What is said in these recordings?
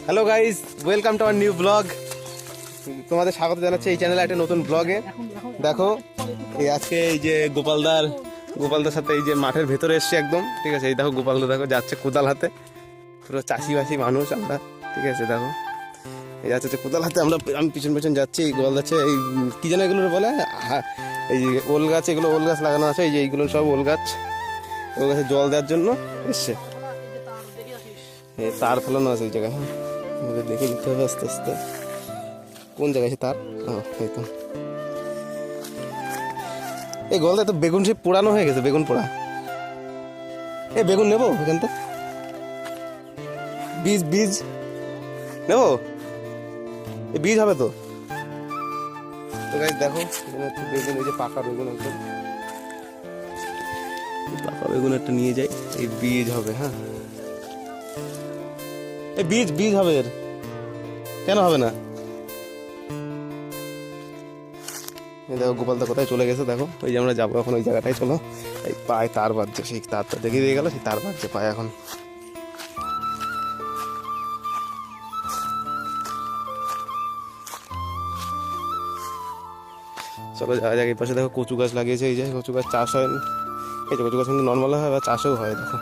Hello guys, welcome to our new blog. তোমাদের স্বাগত জানাচ্ছি এই চ্যানেলে একটা নতুন ব্লগে। দেখো এই আজকে এই যে গোপালদার সাথে এই যে মাঠের ভেতরে এসছে একদম, ঠিক আছে। এই দেখো গোপালদা দেখো যাচ্ছে কোদাল হাতে, পুরো চাষিবাসী মানুষ আমরা, ঠিক আছে। দেখো এই যাচ্ছে কোদাল হাতে, আমি পিছন পিছন যাচ্ছি। এই গোপাল যাচ্ছে এই কি যেন এগুলো বলে, এই যে ওল গাছ, এগুলো ওল গাছ লাগানো আছে, এই যে এইগুলো সব ওল গাছ, ওল গাছে জল দেওয়ার জন্য এসছে। তার ফেলানো আছে এই জায়গায়, হ্যাঁ দেখে নিতে হবে আস্তে আস্তে কোন জায়গায় আছে তার। এই তো এই গোলটা তো বেগুন সে পোড়ানো হয়ে গেছে, বেগুন পোড়া। এই বেগুন নেবো এখান থেকে, বীজ নেবো, এই বীজ হবে তো। গাইস দেখো এখানে একটু বেগুন, এই যে পাকা বেগুন, একদম পাকা বেগুন একটা নিয়ে যাই, এই বীজ হবে। হ্যাঁ এই বীজ হবে, এর কেন হবে না? দেখো গোপালদা কোথায় চলে গেছে, দেখো ওই যে আমরা যাবো এখন ওই জায়গাটায়। চলো, এই পায়ে তার বাজছে, সেই তারটা দেখিয়ে দিয়ে গেল, সেই তার বাজছে পায়ে এখন। চলো যাওয়া যাক। এই পাশে দেখো কচু গাছ লাগিয়েছে, এই যে কচু গাছ চাষ হয়, এই যে কচু গাছ কিন্তু নর্মাল হয় বা চাষও হয়, দেখো।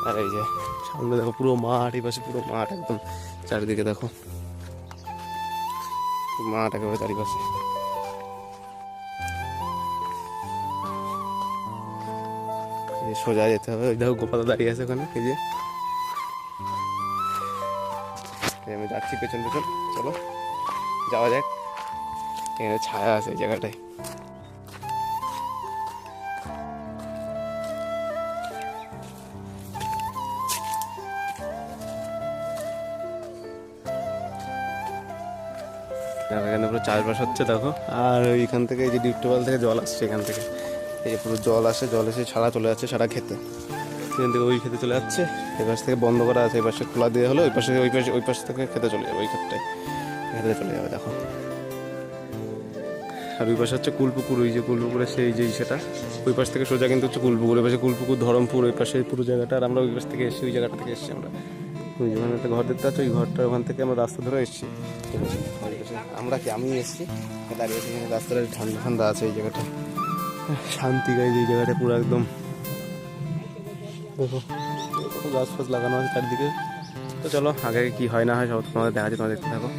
আর এই যে সামনে দেখো পুরো মাঠ, এই পাশে পুরো মাঠ একদম চারিদিকে, দেখো মাঠ একেবারে চারিপাশে। সোজা যেতে হবে, ওই দেখো গোপাল দাঁড়িয়ে আছে ওখানে, এই যে আমি যাচ্ছি পেছন পেছন। চলো যাওয়া যাক, এখানে ছায়া আছে এই জায়গাটায়। এখানে পুরো চাষবাস হচ্ছে দেখো। আর ওইখান থেকে এই যে ডিপটিউবওয়েল থেকে জল আসছে, এখান থেকে এই যে পুরো জল আসে, জল এসে ছাড়া চলে যাচ্ছে, ছাড়া খেতে, এখান থেকে ওই খেতে চলে যাচ্ছে। এই পাশ থেকে বন্ধ করা আছে, এই পাশে খোলা দিয়ে হলো, ওই পাশ থেকে খেতে চলে যাবে, ওই ক্ষেত্রটায় খেতে চলে যাবে, দেখো। আর ওই পাশে হচ্ছে কুলপুকুর, ওই যে কুলপুকুরের সেই যে সেটা, ওই পাশ থেকে সোজা কিন্তু হচ্ছে কুলপুকুর, ওই পাশে কুলপুকুর, ধরমপুর, ওই পাশে পুরো জায়গাটা। আর আমরা ওই পাশ থেকে এসেছি, ওই জায়গাটা থেকে এসেছি আমরা, ওই যেখানে একটা ঘর দেখতে পাচ্ছি, ওই ঘরটার ওখান থেকে আমরা রাস্তা ধরে এসেছি। আমি এসেছি দাঁড়িয়েছি এখানে, রাস্তাটা ঠান্ডা ঠান্ডা আছে এই জায়গাটা, শান্তি গাইজ এই জায়গাটা পুরো একদম। দেখো কত গাছ ফাছ লাগানো আছে চারদিকে। তো চলো আগে কি হয় না হয় সব তোমাদের দেখা যায়, তোমরা দেখতে থাকো।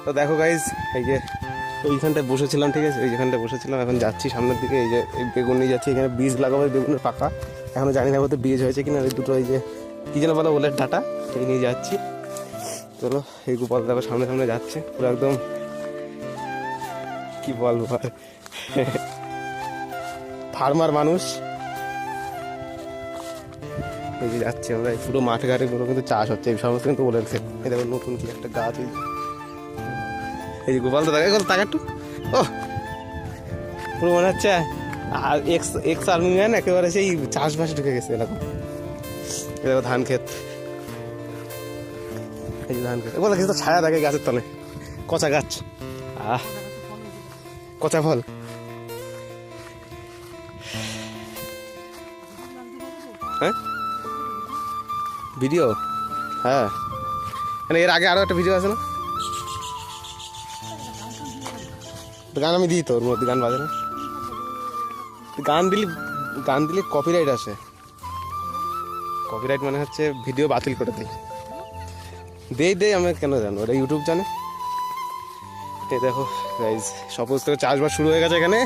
তো দেখো গাইজ এই যে ওইখানটায় বসেছিলাম, ঠিক আছে, ওই যেখানটায় বসেছিলাম, এখন যাচ্ছি সামনের দিকে। এই যে এই বেগুন নিয়ে যাচ্ছি, এখানে বীজ লাগাবো, বেগুনের পাকা, এখনো জানি না বলতে বীজ হয়েছে কিনা। ওই দুটো এই যে কি যেন বলো ওলের ডাটা, সেই নিয়ে যাচ্ছি। চলো এই গোপাল দেখো সামনে সামনে যাচ্ছে, পুরো একদম কি বলবো ফার্মার মানুষ। এই যে যাচ্ছে আমরা, পুরো মাঠে ঘাটে পুরো কিন্তু চাষ হচ্ছে, এই সমস্ত কিন্তু ওলের ক্ষেত। এই দেখো নতুন কি একটা গাছ, এই যে গোপাল তো দেখা গেল তাকে একটু, ও পুরো মনে হচ্ছে আর এক্স আর্মি ম্যান একেবারে সেই চাষবাস ঢুকে গেছে এরকম। এই দেখো ধান ক্ষেত, এই যে ধান ক্ষেত, বলে কিছু তো ছায়া থাকে গাছের তলে, কচা গাছ, কচা ফল। হ্যাঁ ভিডিও, হ্যাঁ এর আগে আরো একটা ভিডিও আছে না, গান আমি দিই তো, ওর মধ্যে গান বাজে না, গান দিলে কপিরাইট আসে। কপিরাইট মানে হচ্ছে ভিডিও বাতিল করে দেই আমি কেন জানো, ওটা ইউটিউব জানে। এই দেখো গাইজ সপোজ থেকে চাষবাস শুরু হয়ে গেছে এখানে,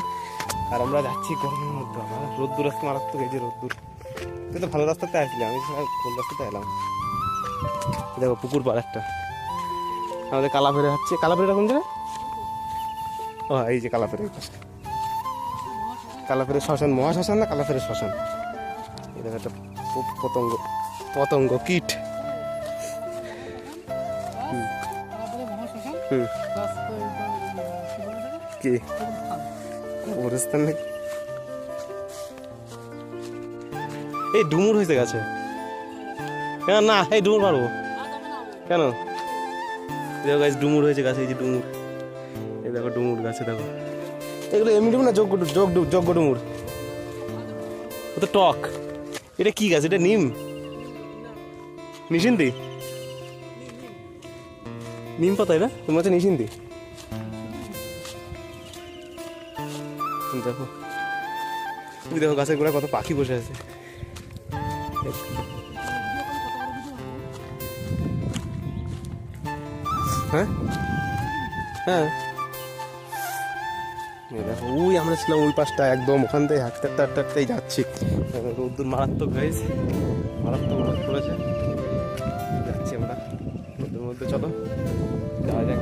আর আমরা যাচ্ছি গরমের মধ্যে। আমার রোদ্দুর আসতে মারাত্মক, এই যে রোদ্দুর। তুই তো ভালো রাস্তাতে আসলি, আমি কোন রাস্তাতে এলাম। দেখো পুকুর পাড় একটা, আমাদের কালাফেরে হচ্ছে, কালাফেরে কোন জায়গায়, ও এই যে কালাফেরে, এই পাশে কালাফেরে শ্মশান, মহাশ্মশান না কালাফেরে শ্মশান। এই দেখো একটা পতঙ্গ কীট। কি কবরস্থান নাকি? এই ডুমুর হয়েছে গাছে, কেন না এই ডুমুর পারবো কেন? দেখো গাছ ডুমুর হয়েছে গাছে, এই যে ডুমুর, এই দেখো ডুমুর গাছে, দেখো এগুলো এমনি ডুমুর না, যোগ্য ডুমুর, ও তো টক। এটা কি গাছ, এটা নিম? নিশিন্দি নিম পাতায় না তোমার হচ্ছে নিশিন্দি। দেখো তুমি দেখো গাছের গোড়ায় কত পাখি বসে আছে। হ্যাঁ হ্যাঁ দেখো ওই আমরা ছিলাম ওই পাশটা একদম ওখান থেকে হাঁটতে হাঁটতে হাঁটতে হাঁটতেই যাচ্ছি। রোদ্দুর মারাত্মক গাইছে, মারাত্মক রোদ পড়েছে। যাচ্ছি আমরা রোদ্দুর মধ্যে, চলো যাওয়া যাক,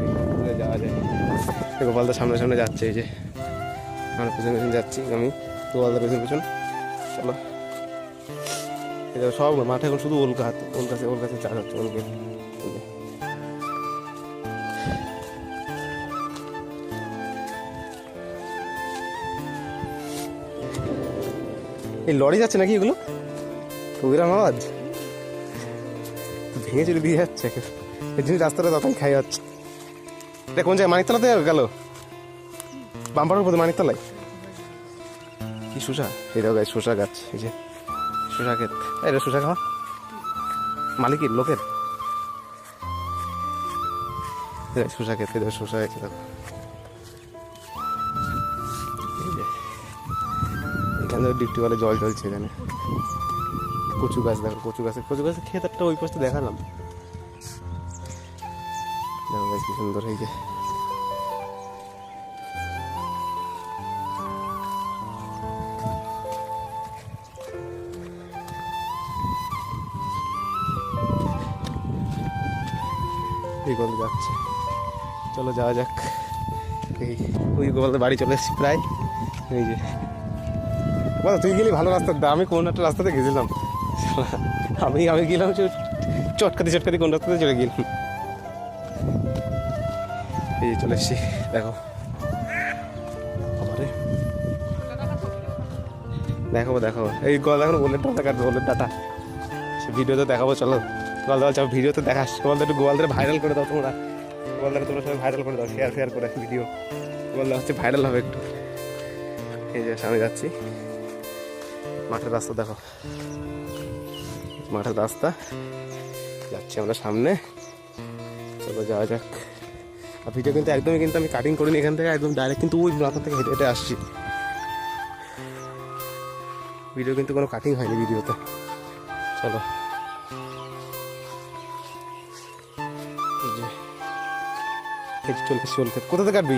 যাওয়া যায়। গোপালদার সামনে সামনে যাচ্ছে, এই যে আমার পেছন পেছন যাচ্ছি আমি, গোপালদার পেছন পেছন। চলো এই দেখো সব মাঠে এখন শুধু ওল গাছ, ওল গাছে চাষ হচ্ছে, ওল গাছ। এই লরি যাচ্ছে নাকি এগুলো? প্রোগ্রাম আওয়াজ ভেঙে চলে দিয়ে যাচ্ছে, এই জন্য রাস্তাটা তখন খাই যাচ্ছে। এটা কোন জায়গায়? মানিকতলাতে গেল, বাম্পারের উপরে মানিকতলায়। কি শসা? এই দেখো গাছ, শসা গাছ, এই যে শসা ক্ষেত। এটা শসা খাওয়া মালিকের, লোকের শসা ক্ষেত। এই দেখো শসা গেছে, দেখো এখানে ডিপটি বলে জল চলছে। এখানে কচু গাছ, দেখো কচু গাছের ক্ষেত একটা ওই পাশে দেখালাম। দেখো গাছ কি সুন্দর, এই যে এই গল যাচ্ছে। চলো যাওয়া যাক। এই ওই গোপালদের বাড়ি চলে এসেছি প্রায়। এই যে বল, তুই গেলি ভালো রাস্তা, আমি কোন একটা রাস্তাতে গেছিলাম, আমি গেলাম চটকাতি কোন রাস্তাতে চলে গেলাম। এই যে চলে এসছি, দেখো দেখাবো এই গল, এখন ওলের ডাটা কাটবে, ওলের ডাটা ভিডিওতে দেখাবো। চলো গোপালদা চাও ভিডিওতে দেখাস, গোপালদা একটু গোপালদারে ভাইরাল করে দাও তোমরা, গোপালদারে তোমরা সবাই ভাইরাল করে দাও, শেয়ার করে ভিডিও। গোপালদা হচ্ছে ভাইরাল হবে একটু। এই যে সামনে যাচ্ছি, মাঠের রাস্তা দেখো, মাঠের রাস্তা যাচ্ছি আমরা সামনে। চলো যাওয়া যাক। আর ভিডিও কিন্তু একদমই কিন্তু আমি কাটিং করিনি এখান থেকে, একদম ডাইরেক্ট কিন্তু ওই রাস্তা থেকে হেঁটে হেঁটে আসছি। ভিডিও কিন্তু কোনো কাটিং হয়নি ভিডিওতে। চলো চলে এসছি ওল ক্ষেত। কোথা থেকে কাটবি?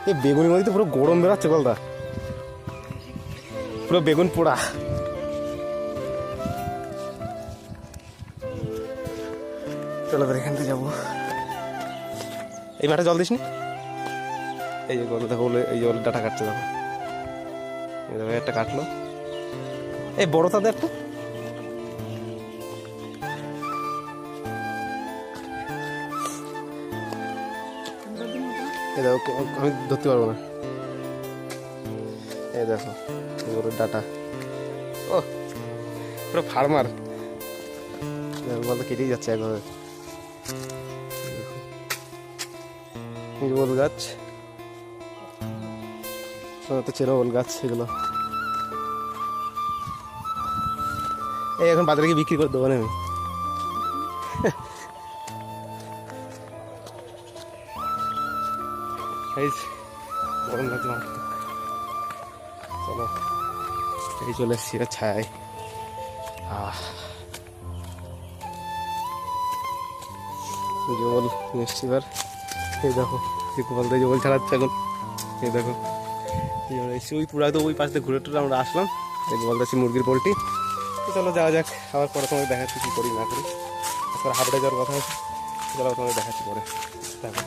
এই বেগুনের মধ্যে তো পুরো গরম বেরোচ্ছে বলদা, পুরো বেগুন পোড়া। চলো এখান থেকে যাবো। এই মাঠে জল দিস নি? এই যে গরম দেখো, এই যে ডাটা কাটছে, দেখো এই দেখো একটা কাটলো, এই বড় তাদের একটা। এই দেখো আমি ধরতে পারবো না। এই দেখো গরুর ডাটা, ও পুরো ফার্মার বলতে কেটেই যাচ্ছে একভাবে। ওল গাছ তো চেরো ওল গাছ, এগুলো এই এখন বাজারে গিয়ে বিক্রি করে দেবো না আমি। গরম লাগছে মারাত্মক। চলো এই চলে এসছি ছায়। জল এসছি এবার। এই দেখো গোপাল দিয়ে জল ছাড়াচ্ছে এখন। এই দেখো ওই পুরা তো ওই পাশ দিয়ে ঘুরে টুরে আমরা আসলাম। এই গোপাল দিচ্ছি মুরগির পোলট্রি। তো চলো যাওয়া যাক, আবার পরে তোমাকে দেখাচ্ছি কী করি না করি। হাটে যাওয়ার কথা আছে, চলো তোমাকে দেখাচ্ছি পরে। দেখো